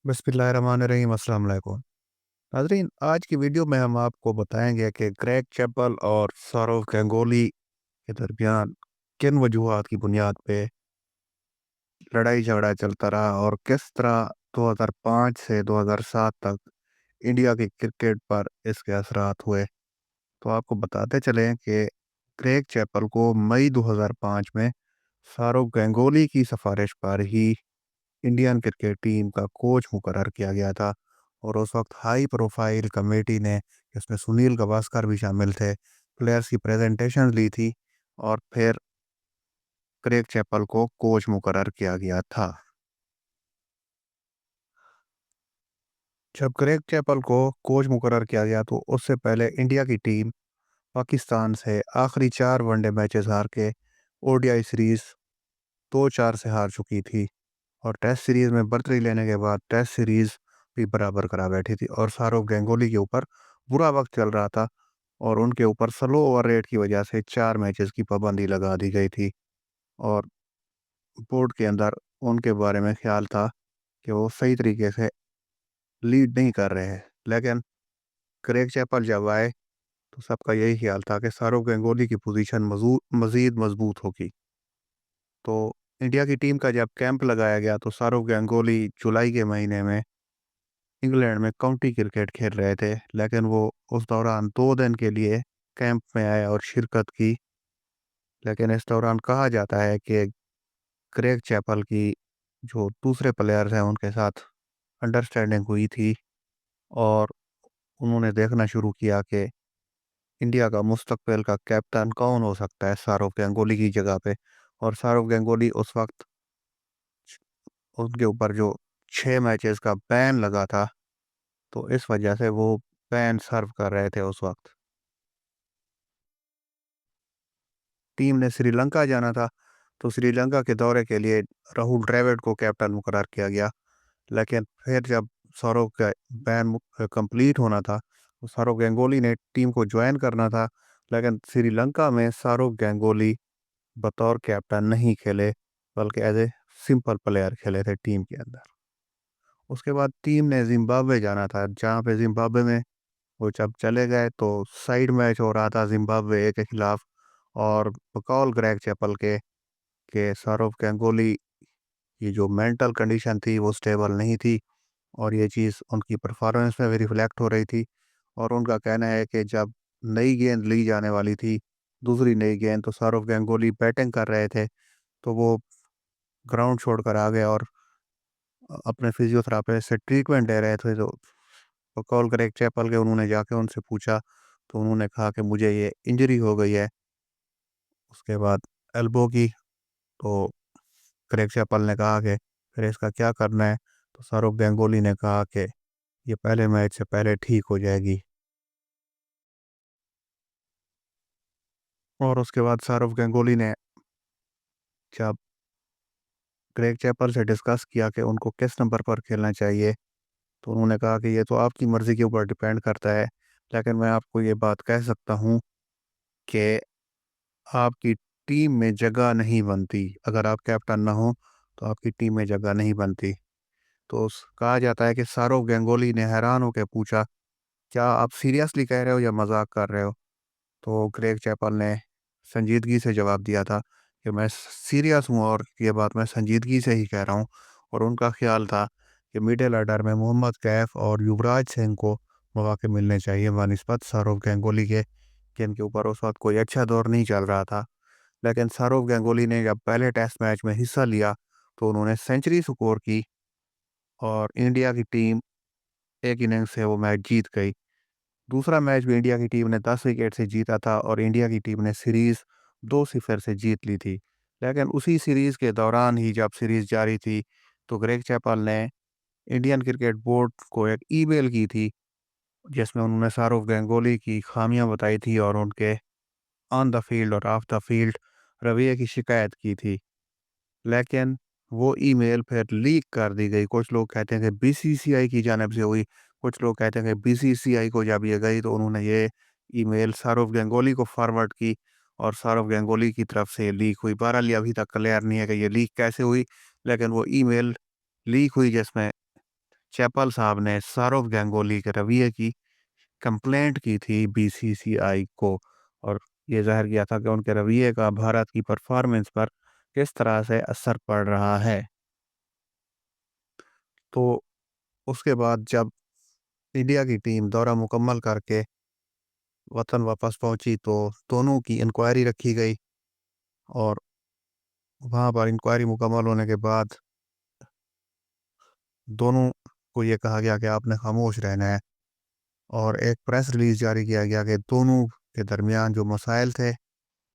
बिस्मिल्लाहिर्रहमानिर्रहीम, अस्सलाम वालेकुम। नाज़रीन, आज की वीडियो में हम आपको बताएंगे कि ग्रेग चैपल और सौरव गांगुली के दरमियान किन वजूहात की बुनियाद पे लड़ाई झगड़ा चलता रहा और किस तरह 2005 से 2007 तक इंडिया की क्रिकेट पर इसके असरात हुए। तो आपको बताते चलें कि ग्रेग चैपल को मई 2005 में सौरव गांगुली की सिफारिश पर ही इंडियन क्रिकेट टीम का कोच मुकर्रर किया गया था। और उस वक्त हाई प्रोफाइल कमेटी ने, जिसमें सुनील गावस्कर भी शामिल थे, प्लेयर्स की प्रेजेंटेशन ली थी और फिर क्रेग चैपल को कोच मुकर्रर किया गया था। जब क्रेग चैपल को कोच मुकर्रर किया गया तो उससे पहले इंडिया की टीम पाकिस्तान से आखिरी 4 वनडे मैचेस हार के ओडीआई सीरीज 2-4 से हार चुकी थी। और टेस्ट सीरीज में बर्तरी लेने के बाद टेस्ट सीरीज भी बराबर करा बैठी थी और सौरव गांगुली के ऊपर बुरा वक्त चल रहा था और उनके ऊपर स्लो ओवर रेट की वजह से 4 मैचेस की पाबंदी लगा दी गई थी। और बोर्ड के अंदर उनके बारे में ख्याल था कि वो सही तरीके से लीड नहीं कर रहे हैं। लेकिन क्रेग चैपल जब आए तो सबका यही ख्याल था कि सौरव गांगुली की पोजीशन मजीद मजबूत होगी। तो इंडिया की टीम का जब कैंप लगाया गया तो सौरव गांगुली जुलाई के महीने में इंग्लैंड में काउंटी क्रिकेट खेल रहे थे, लेकिन वो उस दौरान 2 दिन के लिए कैंप में आए और शिरकत की। लेकिन इस दौरान कहा जाता है कि क्रेग चैपल की जो दूसरे प्लेयर्स हैं उनके साथ अंडरस्टैंडिंग हुई थी और उन्होंने देखना शुरू किया कि इंडिया का मुस्तकबिल का कैप्टन कौन हो सकता है सौरव गांगुली की जगह पे। और सौरव गांगुली उस वक्त, उनके ऊपर जो 6 मैचेस का बैन लगा था, तो इस वजह से वो बैन सर्व कर रहे थे उस वक्त। टीम ने श्रीलंका जाना था, तो श्रीलंका के दौरे के लिए राहुल द्रविड़ को कैप्टन मुकर्रर किया गया। लेकिन फिर जब सौरव का बैन कंप्लीट होना था तो सौरव गांगुली ने टीम को ज्वाइन करना था। लेकिन श्रीलंका में सौरव गांगुली बतौर कैप्टन नहीं खेले, बल्कि एज ए सिंपल प्लेयर खेले थे टीम के अंदर। उसके बाद टीम ने जिम्बाब्वे जाना था, जहाँ पे जिम्बाब्वे में वो जब चले गए तो साइड मैच हो रहा था जिम्बाब्वे के खिलाफ। और बकौल ग्रेग चैपल के सौरव गांगुली की जो मेंटल कंडीशन थी वो स्टेबल नहीं थी और ये चीज़ उनकी परफॉर्मेंस में भी रिफ्लेक्ट हो रही थी। और उनका कहना है कि जब नई गेंद ली जाने वाली थी, दूसरी नई गेंद, तो सौरव गांगुली बैटिंग कर रहे थे, तो वो ग्राउंड छोड़कर आ गए और अपने फिजियोथेरापिस्ट से ट्रीटमेंट ले रहे थे। तो बकौल ग्रेग चैपल के उन्होंने जाके उनसे पूछा, तो उन्होंने कहा कि मुझे ये इंजरी हो गई है उसके बाद एल्बो की। तो क्रेग चैपल ने कहा कि फिर इसका क्या करना है। तो सौरव गांगुली ने कहा कि ये पहले मैच से पहले ठीक हो जाएगी। और उसके बाद सौरव गांगुली ने जब क्रेग चैपल से डिस्कस किया कि उनको किस नंबर पर खेलना चाहिए, तो उन्होंने कहा कि ये तो आपकी मर्ज़ी के ऊपर डिपेंड करता है, लेकिन मैं आपको ये बात कह सकता हूँ कि आपकी टीम में जगह नहीं बनती। अगर आप कैप्टन ना हो तो आपकी टीम में जगह नहीं बनती। तो कहा जाता है कि सौरव गांगुली ने हैरान होकर पूछा, क्या आप सीरियसली कह रहे हो या मजाक कर रहे हो। तो ग्रेग चैपल ने संजीदगी से जवाब दिया था कि मैं सीरियस हूँ और ये बात मैं संजीदगी से ही कह रहा हूँ। और उनका ख्याल था कि मिडिल ऑर्डर में मोहम्मद कैफ और युवराज सिंह को मौके मिलने चाहिए बनिस्बत सौरव गांगुली के, जिनके ऊपर उस वक्त कोई अच्छा दौर नहीं चल रहा था। लेकिन सौरव गांगुली ने जब पहले टेस्ट मैच में हिस्सा लिया तो उन्होंने सेंचुरी स्कोर की और इंडिया की टीम एक इनिंग से वो मैच जीत गई। दूसरा मैच भी इंडिया की टीम ने 10 विकेट से जीता था और इंडिया की टीम ने सीरीज 2-0 से जीत ली थी। लेकिन उसी सीरीज के दौरान ही जब सीरीज जारी थी तो ग्रेग चैपल ने इंडियन क्रिकेट बोर्ड को एक ईमेल की थी, जिसमें उन्होंने सौरव गांगुली की खामियां बताई थी और उनके ऑन द फील्ड और ऑफ द फील्ड रवैये की शिकायत की थी। लेकिन वो ईमेल फिर लीक कर दी गई। कुछ लोग कहते हैं कि बीसीसीआई की जानिब से हुई, कुछ लोग कहते हैं कि बीसीसीआई को जब ये गई तो उन्होंने ये ईमेल सौरव गांगुली को फॉरवर्ड की और सौरव गांगुली की तरफ से लीक हुई। बहरहाल ये अभी तक क्लियर नहीं है कि ये लीक कैसे हुई, लेकिन वो ईमेल लीक हुई जिसमें चैपल साहब ने सौरव गांगुली के रवैये की कंप्लेंट की थी बीसीसीआई को, और ये ज़ाहिर किया था कि उनके रवैये का भारत की परफॉर्मेंस पर किस तरह से असर पड़ रहा है। तो उसके बाद जब इंडिया की टीम दौरा मुकम्मल करके वतन वापस पहुंची तो दोनों की इंक्वायरी रखी गई, और वहां पर इंक्वायरी मुकम्मल होने के बाद दोनों को ये कहा गया कि आपने खामोश रहना है, और एक प्रेस रिलीज जारी किया गया कि दोनों के दरमियान जो मसाइल थे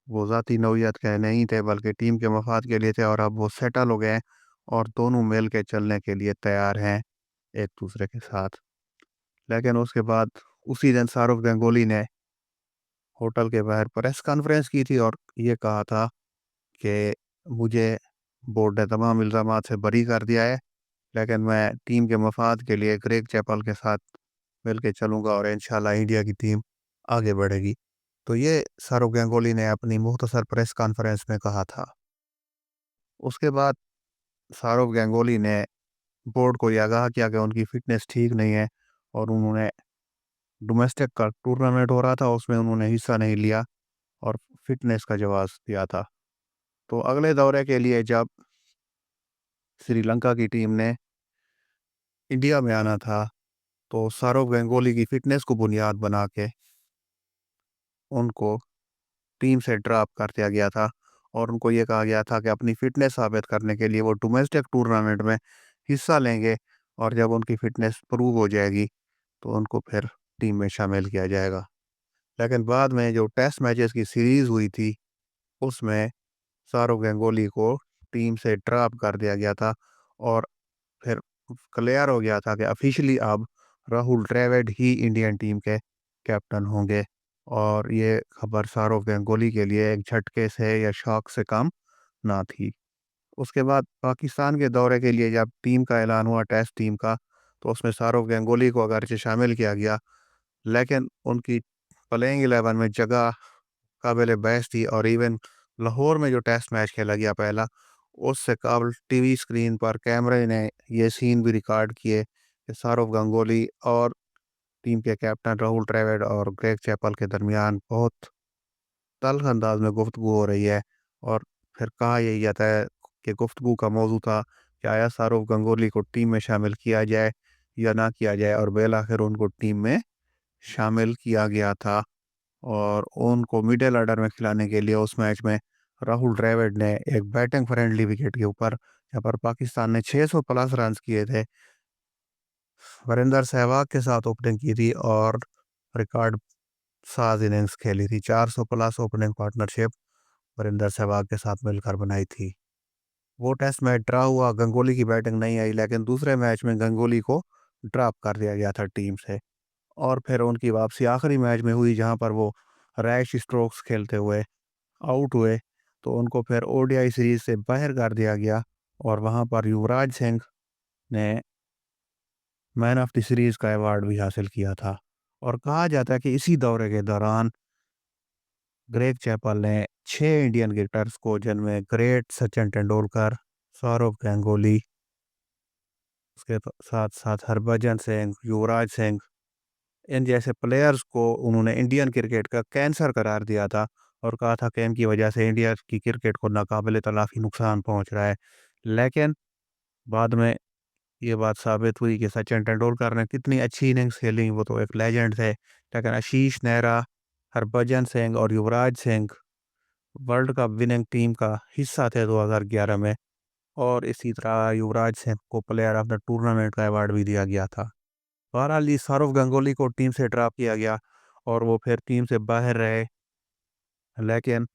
वो ज़ाती नौयत के नहीं थे बल्कि टीम के मफाद के लिए थे, और अब वो सेटल हो गए हैं और दोनों मिल के चलने के लिए तैयार हैं एक दूसरे के साथ। लेकिन उसके बाद उसी दिन सौरव गांगुली ने होटल के बाहर प्रेस कॉन्फ्रेंस की थी और ये कहा था कि मुझे बोर्ड ने तमाम इल्ज़ामात से बरी कर दिया है, लेकिन मैं टीम के मफाद के लिए ग्रेग चैपल के साथ मिल के चलूँगा और इंशाल्लाह इंडिया की टीम आगे बढ़ेगी। तो ये सौरव गांगुली ने अपनी मुख्तसर प्रेस कॉन्फ्रेंस में कहा था। उसके बाद सौरव गांगुली ने बोर्ड को ये आगाह किया कि उनकी फ़िटनेस ठीक नहीं है, और उन्होंने डोमेस्टिक का टूर्नामेंट हो रहा था, उसमें उन्होंने हिस्सा नहीं लिया और फ़िटनेस का जवाब दिया था। तो अगले दौरे के लिए जब श्रीलंका की टीम ने इंडिया में आना था, तो सौरव गांगुली की फ़िटनेस को बुनियाद बना के उनको टीम से ड्रॉप कर दिया गया था, और उनको ये कहा गया था कि अपनी फ़िटनेस साबित करने के लिए वो डोमेस्टिक टूर्नामेंट में हिस्सा लेंगे, और जब उनकी फ़िटनेस प्रूव हो जाएगी तो उनको फिर टीम में शामिल किया जाएगा। लेकिन बाद में जो टेस्ट मैचेस की सीरीज़ हुई थी, उसमें सौरव गांगुली को टीम से ड्रॉप कर दिया गया था, और फिर क्लियर हो गया था कि ऑफिशियली अब राहुल द्रविड़ ही इंडियन टीम के कैप्टन होंगे, और ये खबर सौरव गांगुली के लिए एक झटके से या शॉक से कम ना थी। उसके बाद पाकिस्तान के दौरे के लिए जब टीम का ऐलान हुआ टेस्ट टीम का, तो उसमें सौरव गांगुली को अगरचे शामिल किया गया, लेकिन उनकी प्लेइंग 11 में जगह काबिल बहस थी, और इवन लाहौर में जो टेस्ट मैच खेला गया पहला, उससे काबल टीवी स्क्रीन पर कैमरे ने ये सीन भी रिकॉर्ड किए कि सौरव गांगुली और टीम के कैप्टन राहुल द्रविड़ और ग्रेग चैपल के दरमियान बहुत तल्ख अंदाज में गुफ्तगू हो रही है, और फिर कहा यही जाता है कि गुफ्तगू का मौजू था कि आया सौरव गांगुली को टीम में शामिल किया जाए या ना किया जाए, और बेल आखिर उनको टीम में शामिल किया गया था, और उनको मिडिल ऑर्डर में खिलाने के लिए उस मैच में राहुल द्रविड़ ने एक बैटिंग फ्रेंडली विकेट के ऊपर, जहाँ पर पाकिस्तान ने 600 प्लस रन किए थे, वीरेंद्र सहवाग के साथ ओपनिंग की थी और रिकॉर्ड साज इनिंग्स खेली थी। 400 plus opening partnership Virender Sehwag के साथ मिलकर बनाई थी। वो टेस्ट मैच ड्रा हुआ, गंगोली की बैटिंग नहीं आई, लेकिन दूसरे मैच में गंगोली को ड्रॉप कर दिया गया था टीम से, और फिर उनकी वापसी आखिरी मैच में हुई जहां पर वो रैश स्ट्रोक्स खेलते हुए आउट हुए, तो उनको फिर ओडीआई सीरीज से बाहर कर दिया गया, और वहां पर युवराज सिंह ने मैन ऑफ द सीरीज का अवार्ड भी हासिल किया था। और कहा जाता है कि इसी दौरे के दौरान ग्रेग चैपल ने 6 इंडियन क्रिकेटर्स को, जिनमें ग्रेट सचिन तेंदुलकर, सौरव गांगुली, उसके साथ साथ हरभजन सिंह, युवराज सिंह, इन जैसे प्लेयर्स को उन्होंने इंडियन क्रिकेट का कैंसर करार दिया था, और कहा था कि इनकी वजह से इंडिया की क्रिकेट को नाकाबिले तलाफी नुकसान पहुंच रहा है। लेकिन बाद में ये बात साबित हुई कि सचिन तेंदुलकर ने कितनी अच्छी इनिंग्स खेली, वो तो एक लेजेंड थे, लेकिन आशीष नेहरा, हरभजन सिंह और Yuvraj Singh world cup winning team का हिस्सा थे 2011 में, और इसी तरह युवराज सिंह को प्लेयर ऑफ द टूर्नामेंट का अवार्ड भी दिया गया था। बहरहाल ये सौरव गांगुली को टीम से ड्रॉप किया गया, और वो फिर टीम से बाहर रहे, लेकिन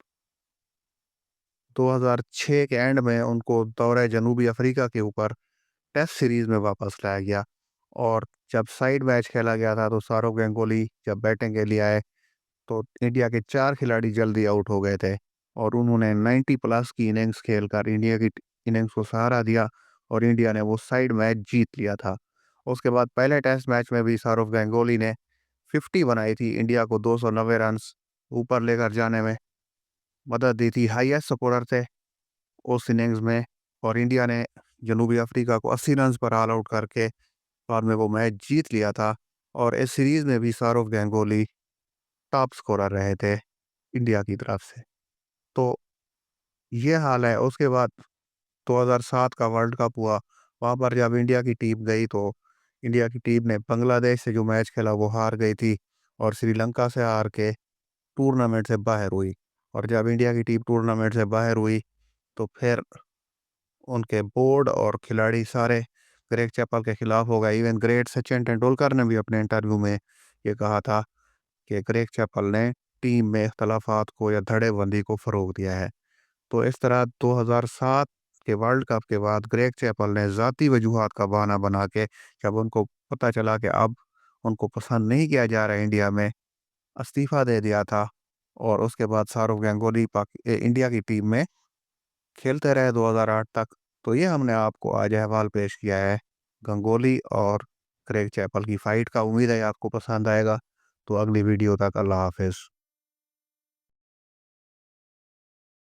2006 के एंड में उनको दौरे जनूबी अफ्रीका के ऊपर टेस्ट सीरीज में वापस लाया गया, और जब साइड मैच खेला गया था तो सौरव गांगुली जब बैटिंग के लिए आए तो इंडिया के 4 खिलाड़ी जल्दी आउट हो गए थे, और उन्होंने 90 प्लस की इनिंग्स खेलकर इंडिया की इनिंग्स को सहारा दिया, और इंडिया ने वो साइड मैच जीत लिया था। उसके बाद पहले टेस्ट मैच में भी सौरव गांगुली ने 50 बनाई थी, इंडिया को 290 रन ऊपर लेकर जाने में मदद दी थी, हाईएस्ट स्कोरर थे उस इनिंग्स में, और इंडिया ने जनूबी अफ्रीका को 80 रन पर ऑल आउट करके बाद में वो मैच जीत लिया था और इस सीरीज में भी सौरव गांगुली टॉप स्कोरर रहे थे इंडिया की तरफ से। तो ये हाल है। उसके बाद 2007 का वर्ल्ड कप हुआ। वहां पर जब इंडिया की टीम गई तो इंडिया की टीम ने बांग्लादेश से जो मैच खेला वो हार गई थी और श्रीलंका से हार के टूर्नामेंट से बाहर हुई। और जब इंडिया की टीम टूर्नामेंट से बाहर हुई तो फिर उनके बोर्ड और खिलाड़ी सारे ग्रेग चैपल के खिलाफ हो गए। इवन ग्रेट सचिन तेंदुलकर ने भी अपने इंटरव्यू में ये कहा था कि ग्रेग चैपल ने टीम में इख्तलाफात को या धड़ेबंदी को फरोग दिया है। तो इस तरह 2007 के वर्ल्ड कप के बाद ग्रेग चैपल ने ज़ाती वजूहात का बहाना बना के, जब उनको पता चला कि अब उनको पसंद नहीं किया जा रहा है इंडिया में, इस्तीफा दे दिया था। और उसके बाद सौरव गांगुली इंडिया की टीम में खेलते रहे 2008 तक। तो ये हमने आपको आज अहवाल पेश किया है गंगोली और क्रेग चैपल की फाइट का। उम्मीद है आपको पसंद आएगा। तो अगली वीडियो तक अल्लाह हाफिज़।